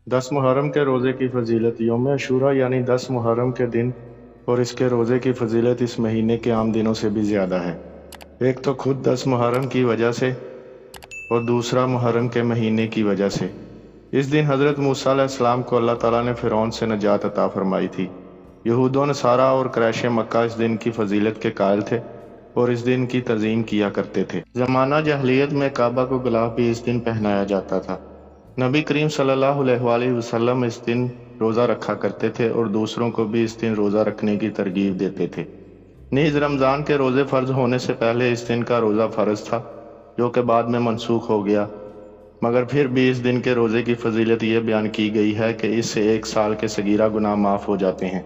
10 محرم کے روزے کی فضیلت۔ یوم عاشوراء یعنی 10 محرم کے دن اور اس کے روزے کی فضیلت اس مہینے کے عام دنوں سے بھی زیادہ ہے۔ ایک تو خود 10 محرم کی وجہ سے اور دوسرا محرم کے مہینے کی وجہ سے۔ اس دن حضرت موسیٰ علیہ السلام کو اللہ تعالیٰ نے فرعون سے نجات عطا فرمائی تھی۔ یہود و نصارہ اور قریش مکہ اس دن کی فضیلت کے قائل تھے اور اس دن کی تعظیم کیا کرتے تھے۔ زمانہ جاہلیت میں کعبہ کو غلاف بھی اس دن پہنایا جاتا تھا۔ نبی کریم صلی اللہ علیہ وآلہ وسلم اس دن روزہ رکھا کرتے تھے اور دوسروں کو بھی اس دن روزہ رکھنے کی ترغیب دیتے تھے۔ نیز رمضان کے روزے فرض ہونے سے پہلے اس دن کا روزہ فرض تھا، جو کہ بعد میں منسوخ ہو گیا، مگر پھر بھی اس دن کے روزے کی فضیلت یہ بیان کی گئی ہے کہ اس سے 1 سال کے صغیرہ گناہ معاف ہو جاتے ہیں۔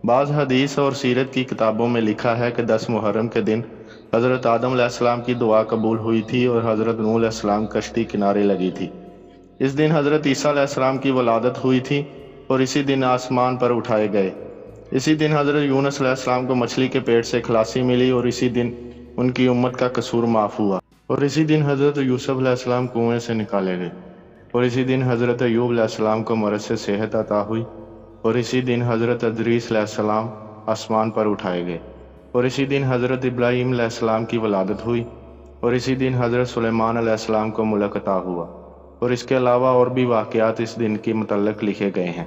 بعض حدیث اور سیرت کی کتابوں میں لکھا ہے کہ 10 محرم کے دن حضرت آدم علیہ السلام کی دعا قبول ہوئی تھی اور حضرت نوح علیہ السلام کشتی کنارے لگی تھی۔ اس دن حضرت عیسیٰ علیہ السلام کی ولادت ہوئی تھی اور اسی دن آسمان پر اٹھائے گئے۔ اسی دن حضرت یونس علیہ السلام کو مچھلی کے پیٹ سے خلاصی ملی اور اسی دن ان کی امت کا قصور معاف ہوا، اور اسی دن حضرت یوسف علیہ السلام کنویں سے نکالے گئے، اور اسی دن حضرت ایوب علیہ السلام کو مرض سے صحت عطا ہوئی، اور اسی دن حضرت ادریس علیہ السلام آسمان پر اٹھائے گئے، اور اسی دن حضرت ابراہیم علیہ السلام کی ولادت ہوئی، اور اسی دن حضرت سلیمان علیہ السلام کو ملک عطا ہوا، اور اس کے علاوہ اور بھی واقعات اس دن کے متعلق لکھے گئے ہیں۔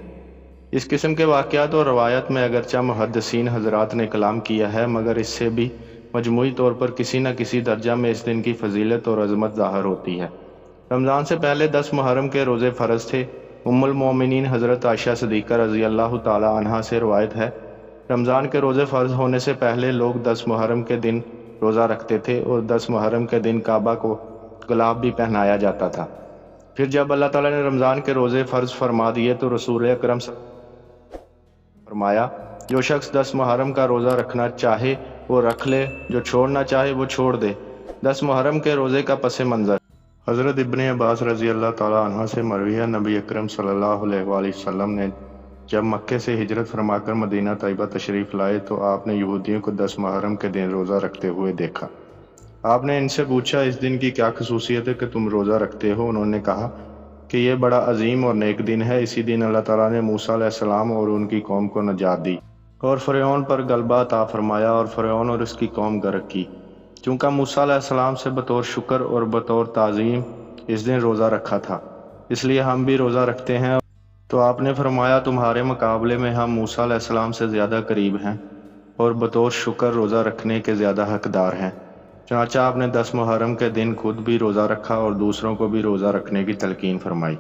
اس قسم کے واقعات اور روایت میں اگرچہ محدثین حضرات نے کلام کیا ہے، مگر اس سے بھی مجموعی طور پر کسی نہ کسی درجہ میں اس دن کی فضیلت اور عظمت ظاہر ہوتی ہے۔ رمضان سے پہلے 10 محرم کے روزے فرض تھے۔ ام المومنین حضرت عائشہ صدیقہ رضی اللہ تعالی عنہا سے روایت ہے، رمضان کے روزے فرض ہونے سے پہلے لوگ 10 محرم کے دن روزہ رکھتے تھے اور 10 محرم کے دن کعبہ کو غلاف بھی پہنایا جاتا تھا۔ پھر جب اللہ تعالیٰ نے رمضان کے روزے فرض فرما دیے تو رسول اکرم صلی اللہ علیہ وسلم نے فرمایا، جو شخص 10 محرم کا روزہ رکھنا چاہے وہ رکھ لے، جو چھوڑنا چاہے وہ چھوڑ دے۔ 10 محرم کے روزے کا پس منظر۔ حضرت ابن عباس رضی اللہ تعالیٰ عنہ سے مروی ہے، نبی اکرم صلی اللہ علیہ وآلہ وسلم نے جب مکے سے ہجرت فرما کر مدینہ طیبہ تشریف لائے تو آپ نے یہودیوں کو 10 محرم کے دن روزہ رکھتے ہوئے دیکھا۔ آپ نے ان سے پوچھا، اس دن کی کیا خصوصیت ہے کہ تم روزہ رکھتے ہو؟ انہوں نے کہا کہ یہ بڑا عظیم اور نیک دن ہے، اسی دن اللہ تعالیٰ نے موسیٰ علیہ السلام اور ان کی قوم کو نجات دی اور فرعون پر غلبہ عطا فرمایا اور فرعون اور اس کی قوم غرق کی۔ چونکہ موسیٰ علیہ السلام سے بطور شکر اور بطور تعظیم اس دن روزہ رکھا تھا، اس لیے ہم بھی روزہ رکھتے ہیں۔ تو آپ نے فرمایا، تمہارے مقابلے میں ہم موسیٰ علیہ السلام سے زیادہ قریب ہیں اور بطور شکر روزہ رکھنے کے زیادہ حقدار ہیں۔ چنانچہ آپ نے 10 محرم کے دن خود بھی روزہ رکھا اور دوسروں کو بھی روزہ رکھنے کی تلقین فرمائی۔